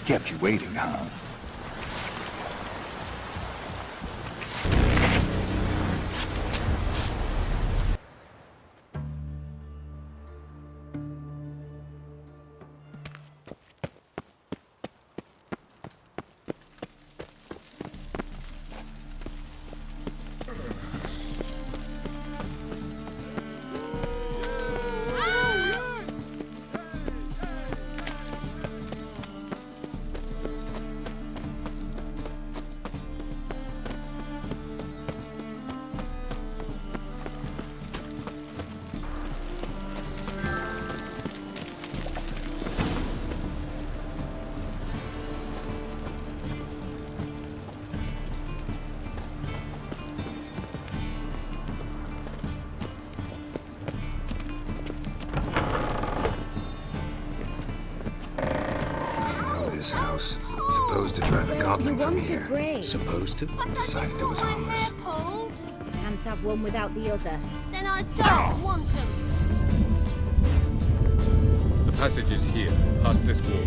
Kept you waiting, huh? House. Supposed to drive a goblin from here. Supposed to? Decided it was homeless. Can't have one without the other. Then I don't want them. The passage is here, past this wall.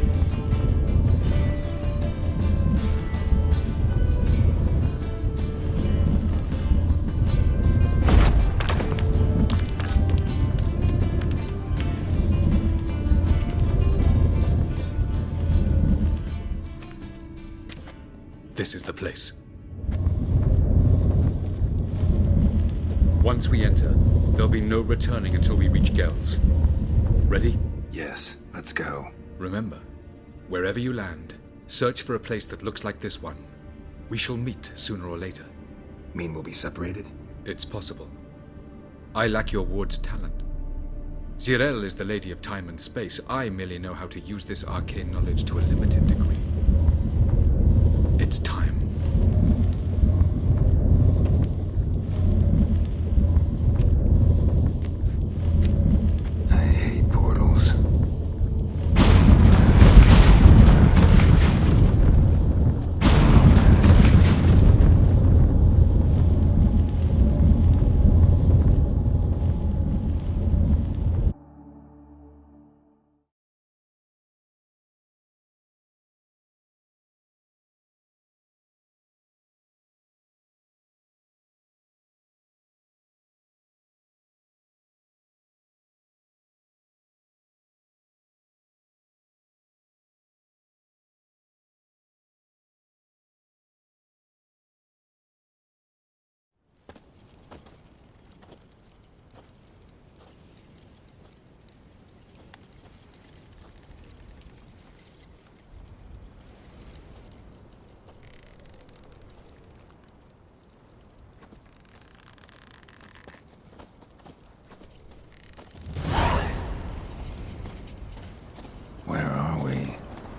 This is the place. Once we enter, there'll be no returning until we reach Geralt. Ready? Yes, let's go. Remember, wherever you land, search for a place that looks like this one. We shall meet sooner or later. Mean we'll be separated? It's possible. I lack your ward's talent. Geralt is the Lady of Time and Space. I merely know how to use this arcane knowledge to a limited degree. It's time. I hate portals.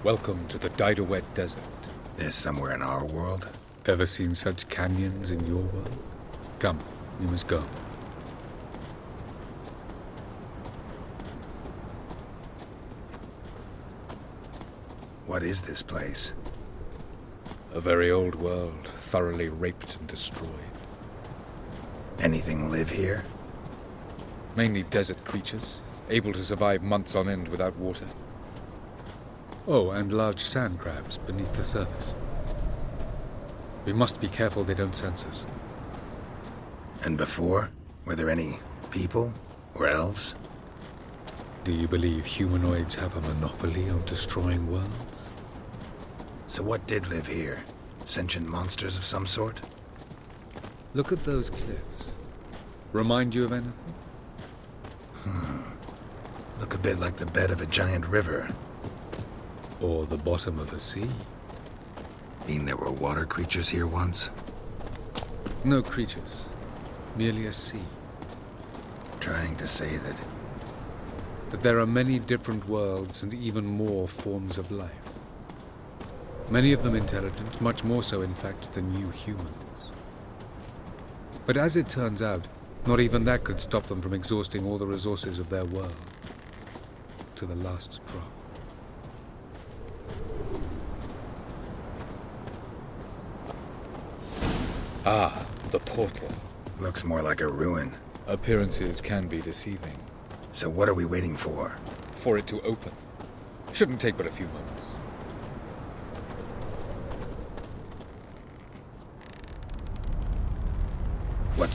Welcome to the Dyed-a-Wet Desert. This somewhere in our world? Ever seen such canyons in your world? Come, we must go. What is this place? A very old world, thoroughly raped and destroyed. Anything live here? Mainly desert creatures, able to survive months on end without water. Oh, and large sand crabs beneath the surface. We must be careful they don't sense us. And before? Were there any people? Or elves? Do you believe humanoids have a monopoly on destroying worlds? So what did live here? Sentient monsters of some sort? Look at those cliffs. Remind you of anything? Look a bit like the bed of a giant river. Or the bottom of a sea. Mean there were water creatures here once? No creatures. Merely a sea. Trying to say that There are many different worlds and even more forms of life. Many of them intelligent, much more so in fact than you humans. But as it turns out, not even that could stop them from exhausting all the resources of their world. To the last drop. Ah, the portal. looks more like a ruin. Appearances can be deceiving. So what are we waiting for? For it to open. Shouldn't take but a few moments.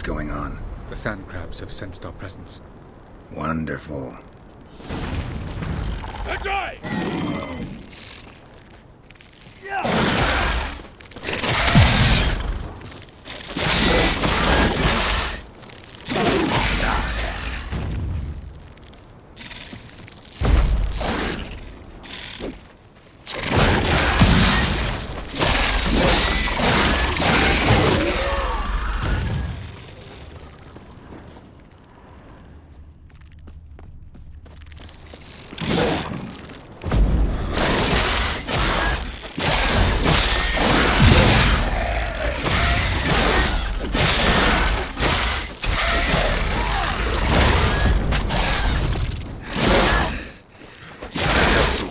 What's going on? The sand crabs have sensed our presence. Wonderful.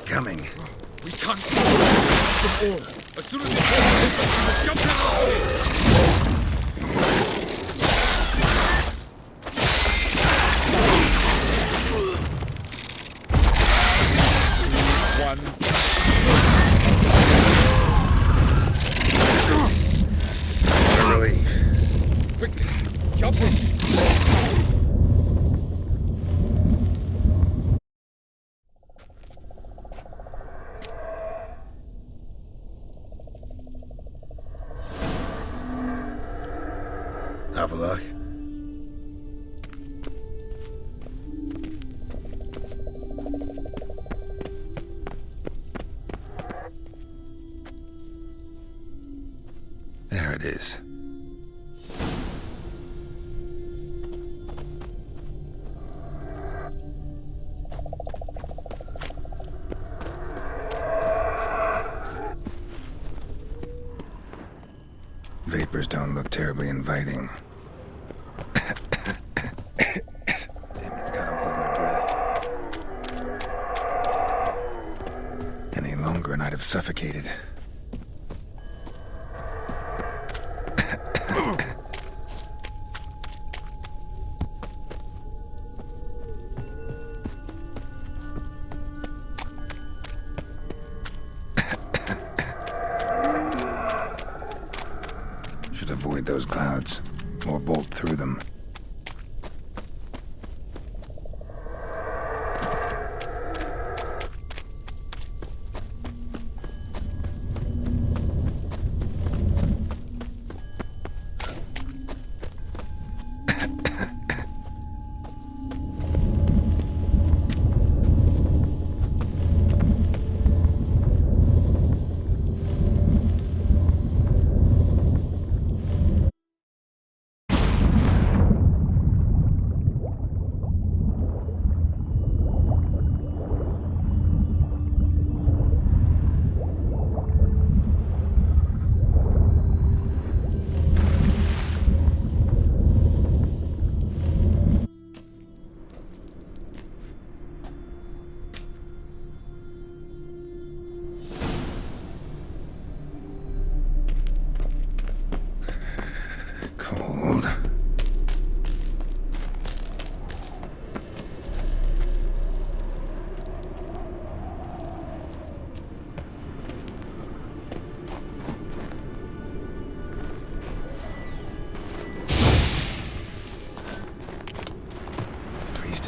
Coming. We can't stop them all. As soon as we must jump in after A relief. Quickly, jump in. Have a look. There it is. Vapors don't look terribly inviting. And I'd have suffocated. Should avoid those clouds, or bolt through them.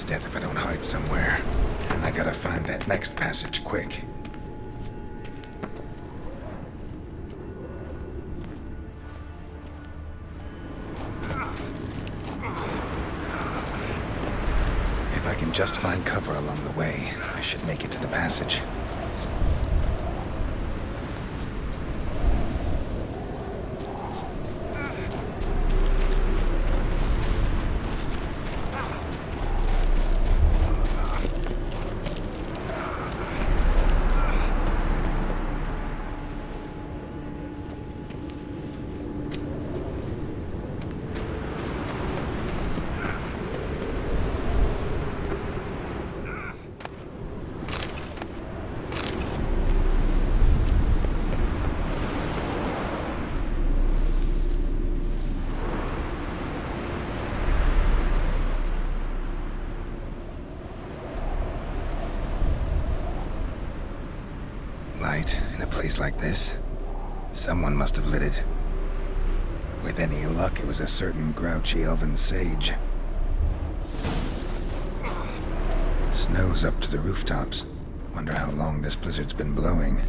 Death if I don't hide somewhere. And I gotta find that next passage quick. If I can just find cover along the way, I should make it to the passage. Light in a place like this. Someone must have lit it. With any luck, it was a certain grouchy elven sage. Snow's up to the rooftops. Wonder how long this blizzard's been blowing.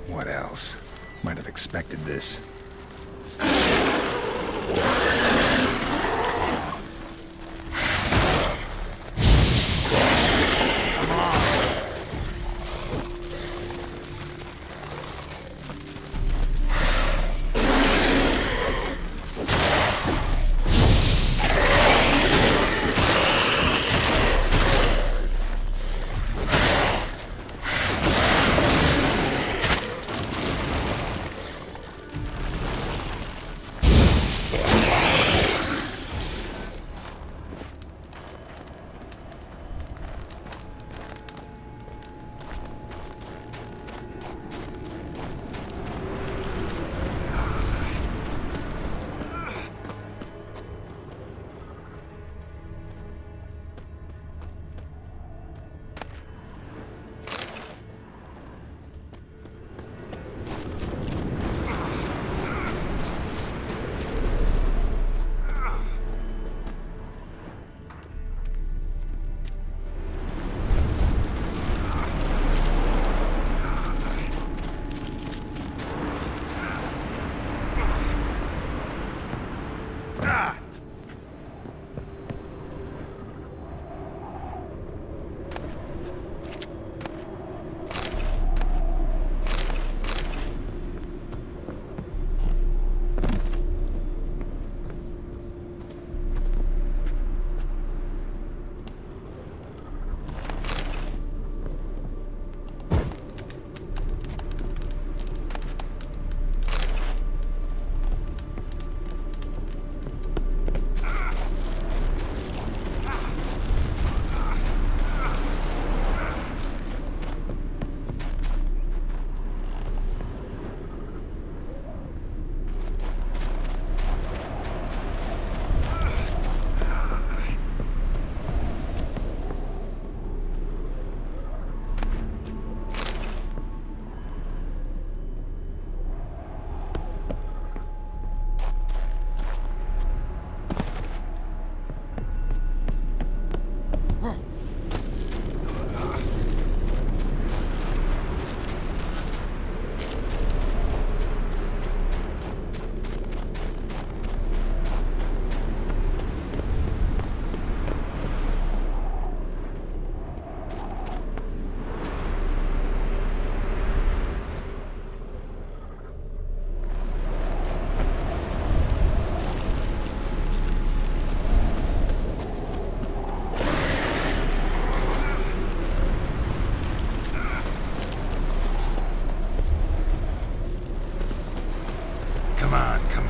What else? Might have expected this.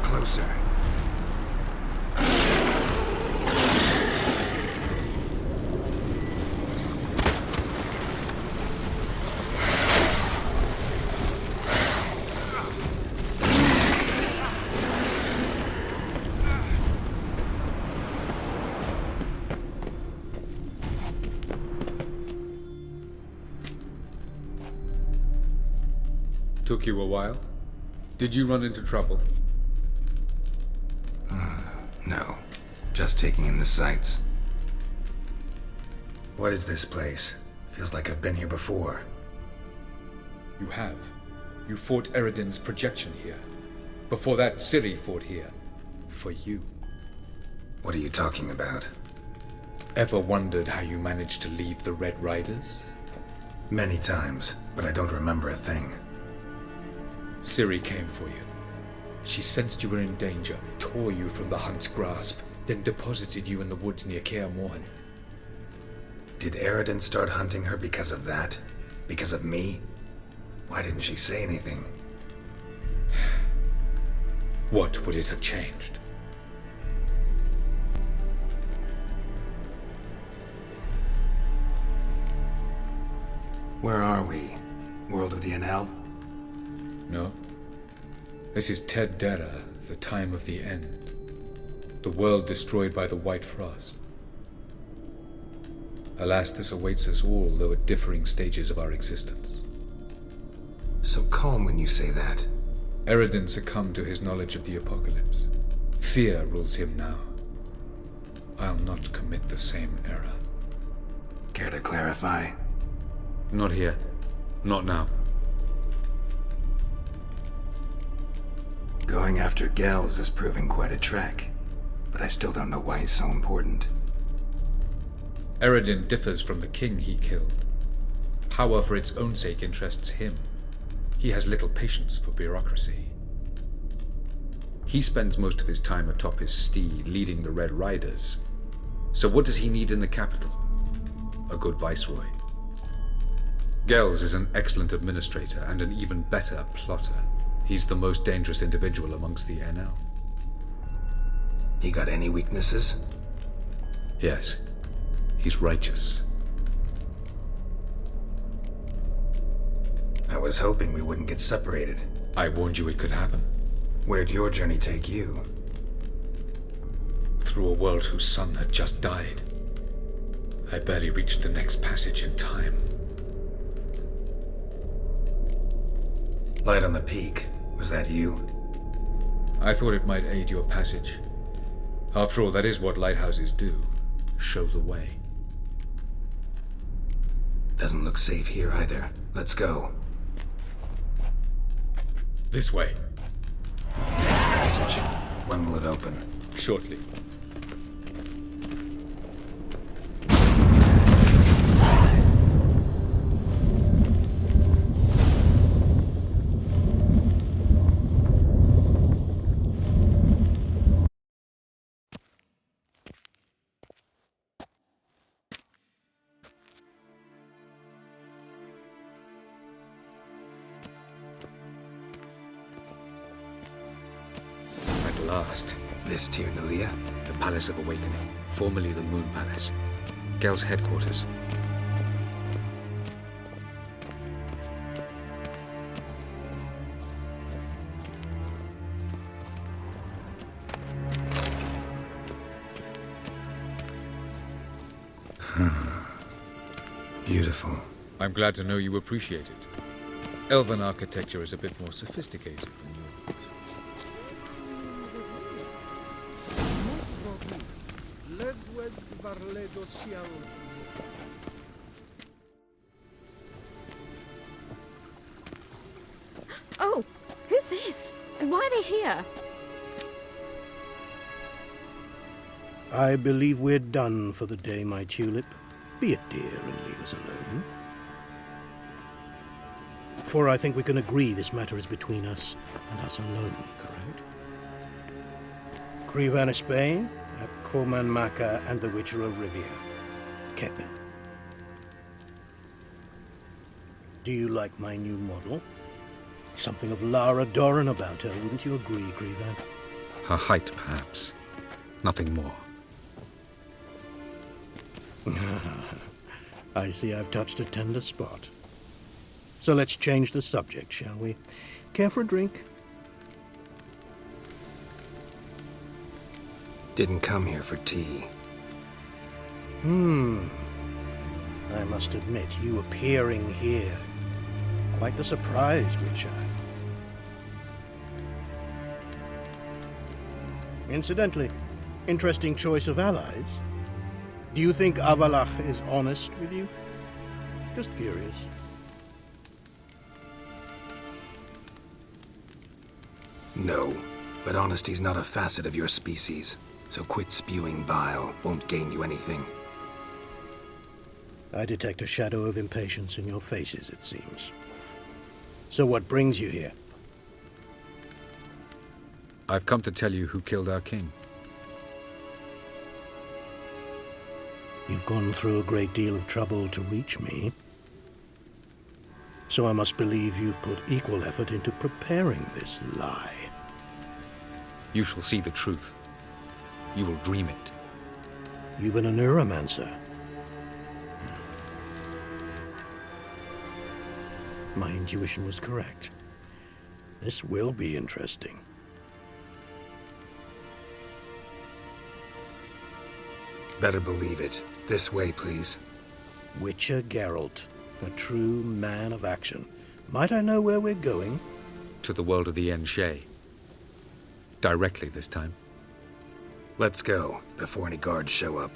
Closer. Took you a while? Did you run into trouble? No. Just taking in the sights. What is this place? Feels like I've been here before. You have. You fought Eredin's projection here. Before that, Ciri fought here. For you. What are you talking about? Ever wondered how you managed to leave the Red Riders? Many times, but I don't remember a thing. Ciri came for you. She sensed you were in danger, tore you from the Hunt's grasp, then deposited you in the woods near Kaer Morhen. Did Eredin start hunting her because of that? Because of me? Why didn't she say anything? What would it have changed? Where are we? World of the NL? No. This is Ted Dera, the time of the end. The world destroyed by the White Frost. Alas, this awaits us all, though at differing stages of our existence. So calm when you say that. Eredin succumbed to his knowledge of the apocalypse. Fear rules him now. I'll not commit the same error. Care to clarify? Not here. Not now. Going after Gels is proving quite a trek, but I still don't know why he's so important. Eredin differs from the king he killed. Power for its own sake interests him. He has little patience for bureaucracy. He spends most of his time atop his steed, leading the Red Riders. So what does he need in the capital? A good viceroy. Gels is an excellent administrator and an even better plotter. He's the most dangerous individual amongst the NL. He got any weaknesses? Yes. He's righteous. I was hoping we wouldn't get separated. I warned you it could happen. Where'd your journey take you? Through a world whose son had just died. I barely reached the next passage in time. Light on the peak. Was that you? I thought it might aid your passage. After all, that is what lighthouses do. Show the way. Doesn't look safe here either. Let's go. This way. Next passage. When will it open? Shortly. Last. This Tyr Nalia? The Palace of Awakening, formerly the Moon Palace. Gel's headquarters. Beautiful. I'm glad to know you appreciate it. Elven architecture is a bit more sophisticated than yours. Oh, who's this? And why are they here? I believe we're done for the day, my tulip. Be a dear and leave us alone. For I think we can agree this matter is between us and us alone, correct? Krivan Spain, at Corman Maka and the Witcher of Rivia. Ketman. Do you like my new model? Something of Lara Doran about her, wouldn't you agree, Krivan? Her height, perhaps. Nothing more. I see I've touched a tender spot. So let's change the subject, shall we? Care for a drink? Didn't come here for tea. I must admit, you appearing here, quite the surprise, Witcher. Incidentally, Interesting choice of allies. Do you think Avallac'h is honest with you? Just curious. No, but honesty's not a facet of your species. So quit spewing bile. Won't gain you anything. I detect a shadow of impatience in your faces, it seems. So what brings you here? I've come to tell you who killed our king. You've gone through a great deal of trouble to reach me. So I must believe you've put equal effort into preparing this lie. You shall see the truth. You will dream it. You've been a neuromancer. My intuition was correct. This will be interesting. Better believe it. This way, please. Witcher Geralt, a true man of action. Might I know where we're going? To the world of the Enshe. Directly this time. Let's go, before any guards show up.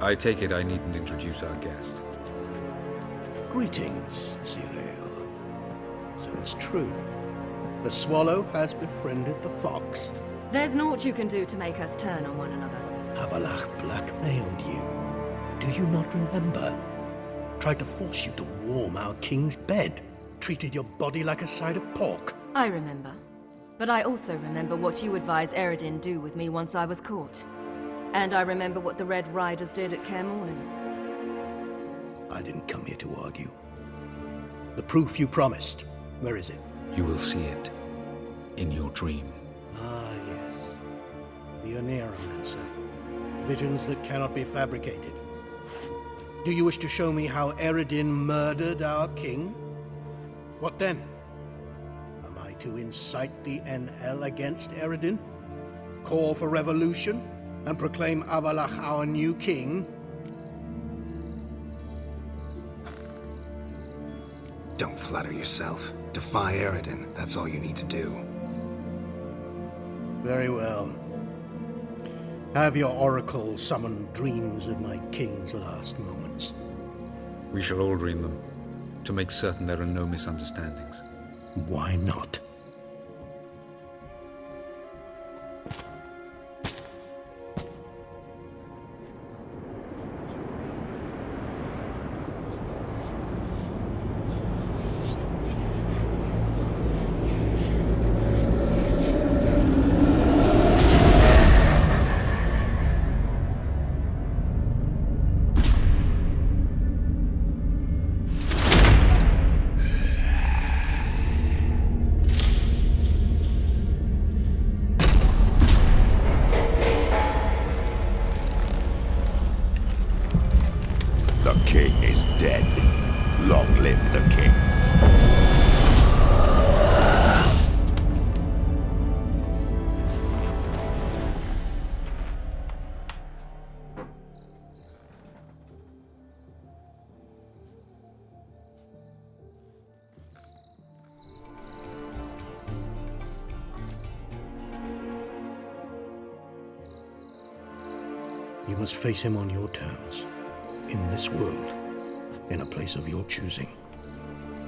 I take it I needn't introduce our guest. Greetings, Cyril. So it's true. The swallow has befriended the fox. There's naught you can do to make us turn on one another. Avallac'h blackmailed you. Do you not remember? Tried to force you to warm our king's bed. Treated your body like a side of pork. I remember. But I also remember what you advised Eredin do with me once I was caught. And I remember what the Red Riders did at Kaer I didn't come here to argue. The proof you promised, where is it? You will see it in your dream. Ah, yes. The Oneiromancer. Visions that cannot be fabricated. Do you wish to show me how Eredin murdered our king? What then? Am I to incite the NL against Eredin? Call for revolution? And proclaim Avallac'h our new king? Don't flatter yourself. Defy Eredin. That's all you need to do. Very well. Have your oracle summon dreams of my king's last moments. We shall all dream them, to make certain there are no misunderstandings. Why not? Long live the king. You must face him on your terms, in this world, in a place of your choosing.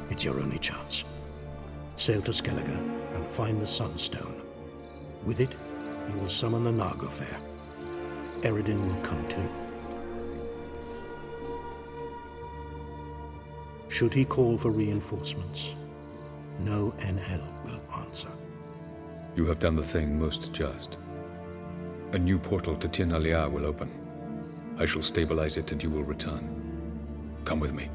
It's your only chance. Sail to Skellige and find the Sunstone. With it, you will summon the Naga Fair. Eredin will come too. Should he call for reinforcements, no Enhel will answer. You have done the thing most just. A new portal to Tir Nalia will open. I shall stabilize it and you will return. Come with me.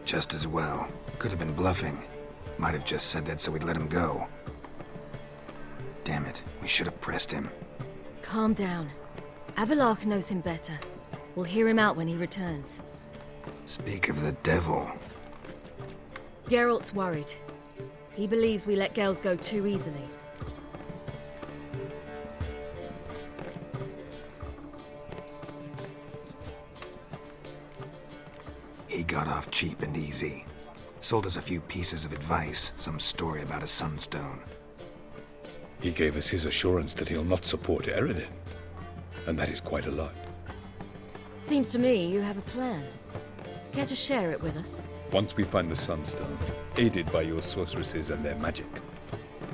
Just as well. Could have been bluffing. Might have just said that so we'd let him go. Damn it, we should have pressed him. Calm down. Avalok knows him better. We'll hear him out when he returns. Speak of the devil. Geralt's worried. He believes we let girls go too easily. He got off cheap and easy. Sold us a few pieces of advice, some story about a sunstone. He gave us his assurance that he'll not support Eredin. And that is quite a lot. Seems to me you have a plan. Care to share it with us? Once we find the Sunstone, aided by your sorceresses and their magic,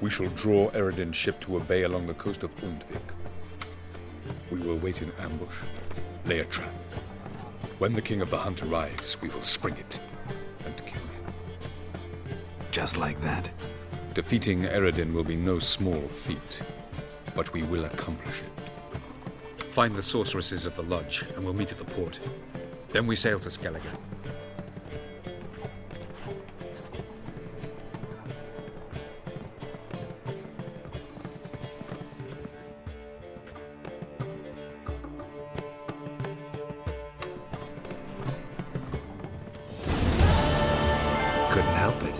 we shall draw Eredin's ship to a bay along the coast of Undvik. We will wait in ambush, lay a trap. When the King of the Hunt arrives, we will spring it and kill him. Just like that? Defeating Eredin will be no small feat, but we will accomplish it. Find the sorceresses of the lodge, and we'll meet at the port. Then we sail to Skellige. Couldn't help it.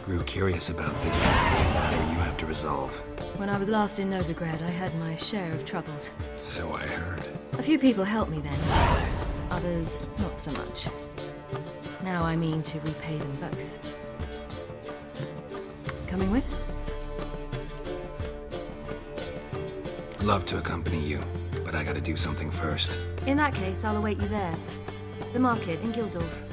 Grew curious about this little matter you have to resolve. When I was last in Novigrad, I had my share of troubles. So I heard. A few people helped me then. Others, not so much. Now I mean to repay them both. Coming with? Love to accompany you, but I gotta do something first. In that case, I'll await you there. The market in Gildorf.